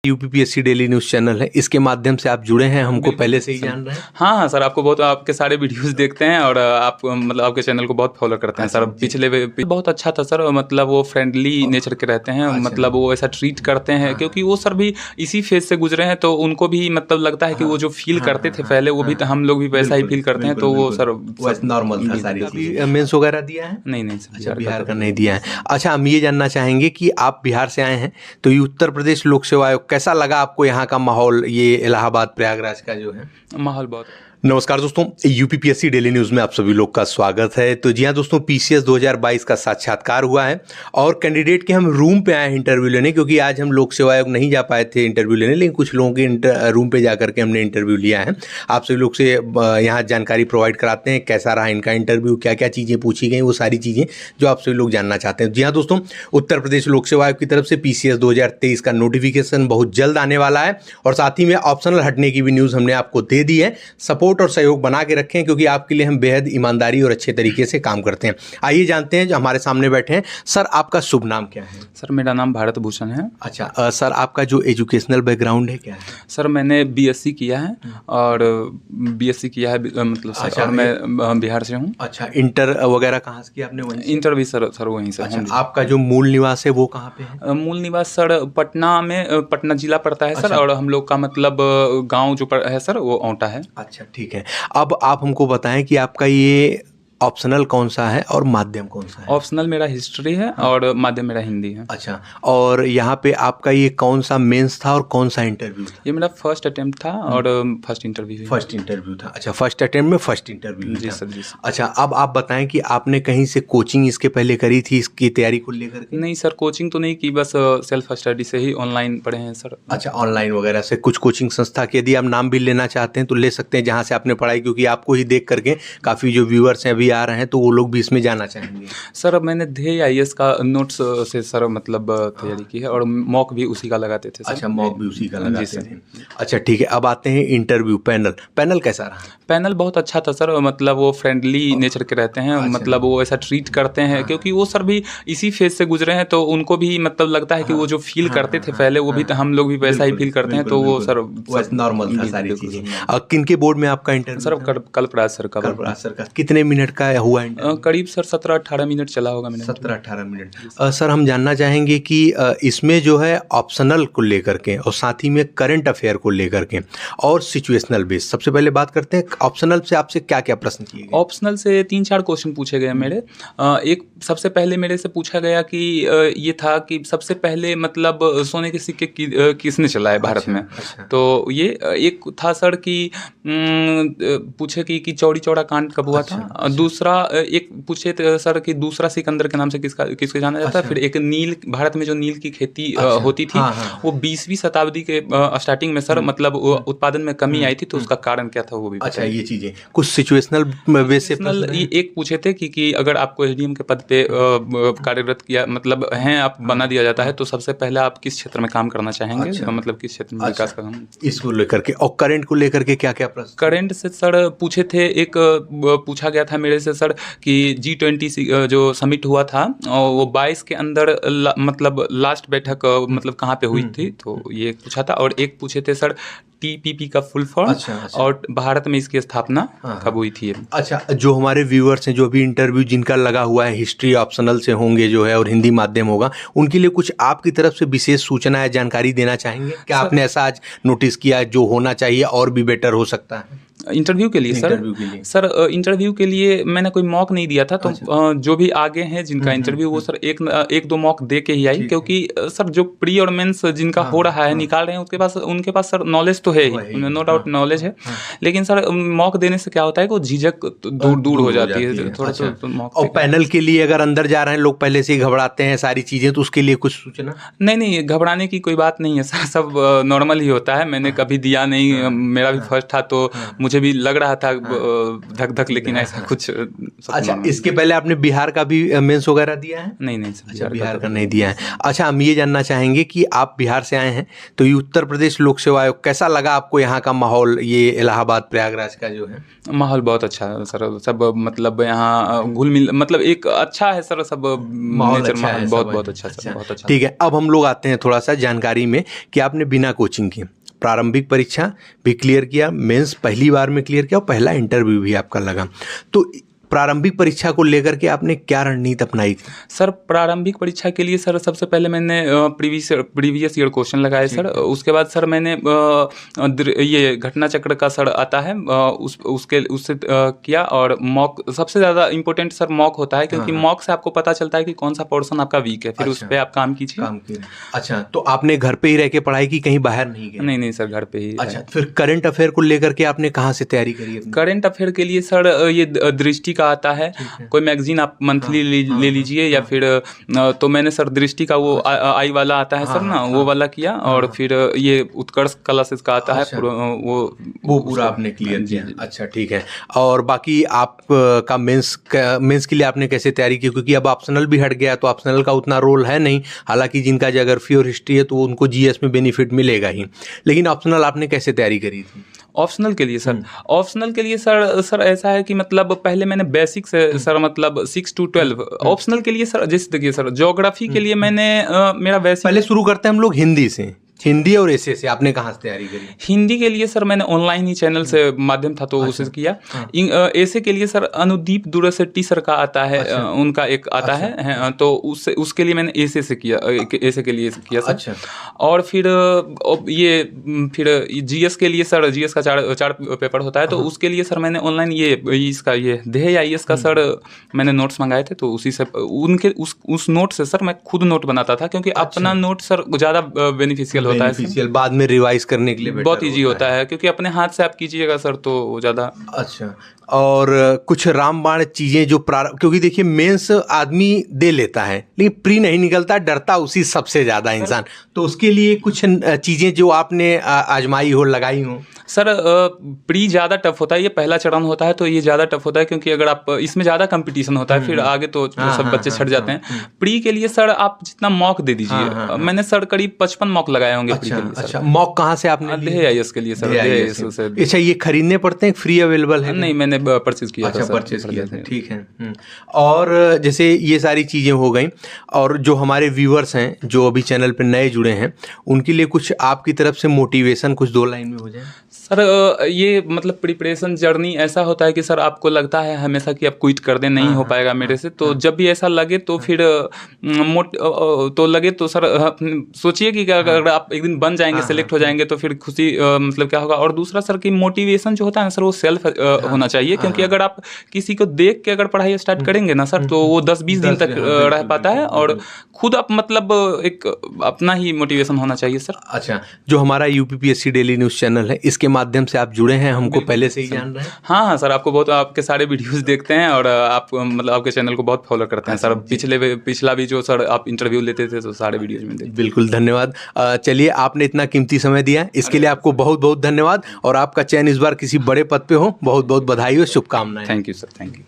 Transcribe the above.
UPPSC daily news channel है, इसके माध्यम से आप जुड़े हैं, हमको पहले से ही जान रहे हैं। हाँ सर, आपको बहुत आपके सारे वीडियोस देखते हैं और आप मतलब आपके चैनल को बहुत फॉलो करते हैं सर। पिछले बहुत अच्छा था सर, मतलब वो फ्रेंडली नेचर के रहते हैं, मतलब वो ऐसा ट्रीट करते हैं क्योंकि वो सर भी इसी फेज से गुजरे हैं, तो उनको भी मतलब लगता है कि वो जो फील करते थे पहले, वो भी हम लोग भी वैसा ही फील करते हैं, तो वो सर नॉर्मल था सारी चीज़ें। मेंस वगैरह दिया है? नहीं सर, अच्छा, बिहार का नहीं दिया है। अच्छा, हम ये जानना चाहेंगे कि आप बिहार से आए हैं, तो ये उत्तर प्रदेश लोक सेवा आयोग कैसा लगा आपको? यहाँ का माहौल, ये इलाहाबाद प्रयागराज का जो है माहौल बहुत। नमस्कार दोस्तों, यूपीपीएससी डेली न्यूज़ में आप सभी लोग का स्वागत है। तो जी हाँ दोस्तों, पीसीएस 2022 का साक्षात्कार हुआ है और कैंडिडेट के हम रूम पे आए हैं इंटरव्यू लेने, क्योंकि आज हम लोक सेवा आयोग नहीं जा पाए थे इंटरव्यू लेने, लेकिन कुछ लोगों के रूम पे जा करके हमने इंटरव्यू लिया है। आप सभी लोग से यहाँ जानकारी प्रोवाइड कराते हैं, कैसा रहा इनका इंटरव्यू, क्या क्या चीज़ें पूछी गई, वो सारी चीज़ें जो आप सभी लोग जानना चाहते हैं। जी हाँ दोस्तों, उत्तर प्रदेश लोक सेवा आयोग की तरफ से पीसीएस 2023 का नोटिफिकेशन बहुत जल्द आने वाला है और साथ ही में ऑप्शनल हटने की भी न्यूज़ हमने आपको दे दी है। सपोर्ट और सहयोग बना के रखें, क्योंकि आपके लिए हम बेहद ईमानदारी और अच्छे तरीके से काम करते हैं। आइए जानते हैं, जो हमारे सामने बैठे हैं। सर, आपका शुभ नाम क्या है? सर, मेरा नाम भारत भूषण है। अच्छा, सर आपका जो एजुकेशनल बैकग्राउंड है क्या है? सर, मैंने बीएससी किया है और बीएससी किया है मतलब सर। अच्छा, और मैं बिहार से हूँ। अच्छा, इंटर वगैरह कहाँ से किया आपने? वहीं इंटर भी सर वहीं से। अच्छा, आपका जो मूल निवास है वो कहाँ पे है? मूल निवास सर पटना में, पटना जिला पड़ता है सर। और हम लोग का मतलब गांव जो है सर वो औंटा है। अच्छा, ठीक है। अब आप हमको बताएं कि आपका ये ऑप्शनल कौन सा है और माध्यम कौन सा है? ऑप्शनल मेरा हिस्ट्री है और माध्यम मेरा हिंदी है। अच्छा, और यहाँ पे आपका ये कौन सा मेंस था और कौन सा इंटरव्यू था? ये मेरा फर्स्ट अटेम्प्ट था और फर्स्ट इंटरव्यू था। अच्छा, फर्स्ट अटेम्प्ट में फर्स्ट इंटरव्यू। जी सर, जी सर। अच्छा, अब आप बताएं कि आपने कहीं से कोचिंग इसके पहले करी थी इसकी तैयारी को लेकर के? नहीं सर, कोचिंग तो नहीं की, बस सेल्फ स्टडी से ही ऑनलाइन पढ़े हैं सर। अच्छा, ऑनलाइन वगैरह से कुछ कोचिंग संस्था के यदि आप नाम भी लेना चाहते हैं तो ले सकते हैं, जहाँ से आपने पढ़ाई, क्योंकि आपको ही देख करके काफ़ी जो व्यूअर्स हैं अभी आ रहे हैं तो वो लोग भी इसमें जाना चाहेंगे। सर, मैंने ध्येय आईएएस का नोट्स से सर मतलब तैयारी की है और मॉक भी उसी का लगाते थे सर। अच्छा, मॉक भी उसी का लगाते थे। अच्छा, ठीक है। अब आते हैं इंटरव्यू पैनल कैसा रहा? पैनल बहुत अच्छा था सर, मतलब वो फ्रेंडली नेचर के रहते हैं। मतलब वो ऐसा ट्रीट करते हैं क्योंकि वो सर भी इसी फेज से गुजरे हैं, तो उनको भी मतलब लगता है कि वो जो फील करते थे पहले, वो भी हम लोग भी वैसा ही फील करते हैं, तो वो सर नॉर्मल था सारी चीजें। और किनके बोर्ड में आपका इंटरव्यू? सर, कल्पराज सर का। कितने मिनट का हुआ इंटरव्यू? करीब सर 17-18 मिनट चला होगा मैंने। 17-18 मिनट। सर, हम जानना चाहेंगे कि इसमें जो है ऑप्शनल को लेकर के और साथ ही में करंट अफेयर को लेकर के और सिचुएशनल बेस, सबसे पहले बात करते हैं ऑप्शनल से आपसे क्या क्या प्रश्न किए गए? ऑप्शनल से 3-4 क्वेश्चन पूछे गए मेरे। एक सबसे पहले मेरे से पूछा गया कि ये था कि सबसे पहले मतलब सोने के सिक्के किसने चलाए भारत में। तो ये एक था सर कि पूछे कि चौरी चौरा कांड कब हुआ था। दूसरा एक पूछे सर कि दूसरा सिकंदर के नाम से किसको जाना जाता है। फिर एक नील, भारत में जो नील की खेती होती थी, वो 20वीं शताब्दी के स्टार्टिंग में सर मतलब उत्पादन में कमी आई थी, तो उसका कारण क्या था वो भी। अच्छा, ये चीजें कुछ सिचुएशनल बेस से एक पूछे थे कि अगर आपको एसडीएम के पद पे कार्यरत किया मतलब हैं आप, बना दिया जाता है, तो सबसे पहले आप किस क्षेत्र में काम करना चाहेंगे। मतलब किस क्षेत्र में विकास का काम, इसको लेकर के। और करंट को लेकर के क्या क्या प्रश्न? करंट से सर पूछे थे, एक पूछा गया था मेरे से सर कि G20 जो समिट हुआ था वो 22 के अंदर मतलब लास्ट बैठक मतलब कहाँ पे हुई थी, तो ये पूछा था। और एक पूछे थे सर TPP का फुल फॉर्म। और भारत में इसकी स्थापना कब हुई थी। अच्छा, जो हमारे व्यूअर्स हैं, जो अभी इंटरव्यू जिनका लगा हुआ है, हिस्ट्री ऑप्शनल से होंगे जो है और हिंदी माध्यम होगा, उनके लिए कुछ आपकी तरफ से विशेष सूचना या जानकारी देना चाहेंगे? क्या आपने ऐसा आज नोटिस किया जो होना चाहिए और भी बेटर हो सकता है इंटरव्यू के लिए? सर इंटरव्यू के लिए मैंने कोई मॉक नहीं दिया था, तो जो भी आगे हैं जिनका इंटरव्यू, वो सर एक दो मॉक दे के ही आई, क्योंकि सर जो प्री और मेंस जिनका हो रहा है, निकाल रहे हैं, उनके पास सर नॉलेज तो है ही, नो डाउट नॉलेज है। लेकिन सर मॉक देने से क्या होता है कि झिझक दूर हो जाती है थोड़ा सा। और पैनल के लिए अगर अंदर जा रहे हैं लोग, पहले से ही घबराते हैं सारी चीजें, तो उसके लिए कुछ सूचना? नहीं, घबराने की कोई बात नहीं है सर, सब नॉर्मल ही होता है। मैंने कभी दिया नहीं, मेरा भी फर्स्ट था, तो मुझे भी लग रहा था धक धक, लेकिन ऐसा कुछ अच्छा, इसके पहले आपने बिहार का भी मेंस वगैरह दिया है? नहीं नहीं अच्छा, बिहार का नहीं दिया है। अच्छा, हम ये जानना चाहेंगे कि आप बिहार से आए हैं, तो ये उत्तर प्रदेश लोक सेवा आयोग कैसा लगा आपको? यहाँ का माहौल, ये इलाहाबाद प्रयागराज का जो है माहौल बहुत अच्छा है सर, सब मतलब यहाँ घुल मिल, मतलब एक अच्छा है सर, सब माहौल नेचर अच्छा है, माहौल सब बहुत अच्छा सर, बहुत अच्छा। ठीक है, अब हम लोग आते हैं थोड़ा सा जानकारी में कि आपने बिना कोचिंग के प्रारंभिक परीक्षा भी क्लियर किया, मेंस पहली बार में क्लियर किया और पहला इंटरव्यू भी आपका लगा, तो प्रारंभिक परीक्षा को लेकर के आपने क्या रणनीति अपनाई थी? सर प्रारंभिक परीक्षा के लिए सर सबसे पहले मैंने प्रीवियस ईयर क्वेश्चन लगाए सर। उसके बाद सर मैंने ये घटना चक्र का सर आता है उससे किया, और मॉक सबसे ज़्यादा इम्पोर्टेंट सर मॉक होता है, क्योंकि मॉक से आपको पता चलता है कि कौन सा पोर्शन आपका वीक है, फिर उस पर आप काम कीजिए। अच्छा, तो आपने घर पे ही रह के पढ़ाई की, कहीं बाहर नहीं गए? नहीं सर, घर पे ही। अच्छा, फिर करंट अफेयर को लेकर के आपने कहाँ से तैयारी करी? करंट अफेयर के लिए सर ये दृष्टि का आता है, कोई मैगजीन आप मंथली ले लीजिए, या फिर तो मैंने सर दृष्टि का वो आई वाला आता है सर ना, वो वाला किया, और फिर ये उत्कर्ष क्लासेस का आता है, वो पूरा आपने क्लियर किया। अच्छा, ठीक है। और बाकी आप का मेंस के लिए आपने कैसे तैयारी की? क्योंकि अब ऑप्शनल भी हट गया, तो ऑप्शनल का उतना रोल है नहीं, हालांकि जिनका जीओग्राफी और हिस्ट्री है तो उनको जीएस में बेनिफिट मिलेगा ही, लेकिन ऑप्शनल आपने कैसे तैयारी करी थी? ऑप्शनल के लिए सर ऐसा है कि मतलब पहले मैंने बेसिक से सर मतलब 6 to 12। ऑप्शनल के लिए सर जैसे देखिए सर, ज्योग्राफी के लिए मैंने मेरा बेसिक, पहले शुरू करते हैं हम लोग हिंदी से, हिंदी और एसे से आपने कहाँ से तैयारी करी? हिंदी के लिए सर मैंने ऑनलाइन ही चैनल से माध्यम था तो उससे किया। एसे के लिए सर अनुदीप दूरशेट्टी सर का आता है, उनका एक आता है, तो उसके लिए मैंने एसे से किया, एसे के लिए किया सर। अच्छा। और फिर जीएस के लिए सर, जीएस का चार पेपर होता है, तो उसके लिए सर मैंने ऑनलाइन ये देह आईएएस का सर मैंने नोट्स मंगाए थे, तो उसी से उनके उस नोट से सर मैं खुद नोट बनाता था, क्योंकि अपना नोट सर ज़्यादा बेनिफिशियल होता है, बाद में रिवाइज करने के लिए बहुत इजी होता है, क्योंकि अपने हाथ से आप कीजिएगा सर तो ज़्यादा अच्छा। और कुछ रामबाण चीज़ें जो क्योंकि देखिए मेंस आदमी दे लेता है लेकिन प्री नहीं निकलता, डरता उसी सबसे ज़्यादा इंसान, तो उसके लिए कुछ चीज़ें जो आपने आजमाई हो, लगाई हो? सर प्री ज़्यादा टफ होता है, ये पहला चरण होता है तो ये ज़्यादा टफ होता है, क्योंकि अगर आप इसमें ज़्यादा कंपटीशन होता है, फिर आगे तो सब बच्चे छट जाते हैं। प्री के लिए सर आप जितना मॉक दे दीजिए, मैंने सर करीब 55 मॉक लगाए होंगे प्री के लिए। अच्छा, मॉक कहाँ से आपने? आईएएस के लिए सर। अच्छा, ये खरीदने पड़ते हैं, फ्री अवेलेबल है? नहीं, मैंने परचेज किया। अच्छा, परचेज किया था, ठीक है। और जैसे ये सारी चीज़ें हो गई, और जो हमारे व्यूअर्स हैं जो अभी चैनल पे नए जुड़े हैं, उनके लिए कुछ आपकी तरफ से मोटिवेशन कुछ 2 लाइन में हो जाए? सर ये मतलब प्रिपरेशन जर्नी ऐसा होता है कि सर आपको लगता है हमेशा कि आप क्विट कर दें, नहीं हो पाएगा मेरे से, तो जब भी ऐसा लगे तो फिर लगे तो सर सोचिए कि अगर आप एक दिन बन जाएंगे, सेलेक्ट हो जाएंगे, तो फिर खुशी मतलब क्या होगा। और दूसरा सर कि मोटिवेशन जो होता है ना सर, वो सेल्फ होना चाहिए, क्योंकि अगर आप किसी को देख के अगर पढ़ाई स्टार्ट करेंगे ना सर, तो वो 10-20 दिन तक रह पाता है, और खुद आप मतलब एक अपना ही मोटिवेशन होना चाहिए सर। अच्छा, जो हमारा यूपीपीएससी डेली न्यूज़ चैनल है, इसके माध्यम से आप जुड़े हैं, हमको पहले से ही जान रहे हैं? हाँ सर, आपको बहुत, आपके सारे वीडियोस देखते हैं, और आप मतलब आपके चैनल को बहुत फॉलो करते हैं सर। पिछला भी जो सर आप इंटरव्यू लेते थे तो सारे वीडियोज में देखते। बिल्कुल, धन्यवाद। चलिए, आपने इतना कीमती समय दिया, इसके लिए आपको बहुत बहुत धन्यवाद, और आपका चयन इस बार किसी बड़े पद पे हो, बहुत बहुत बधाई हो, शुभकामनाएं। Thank you sir, thank you.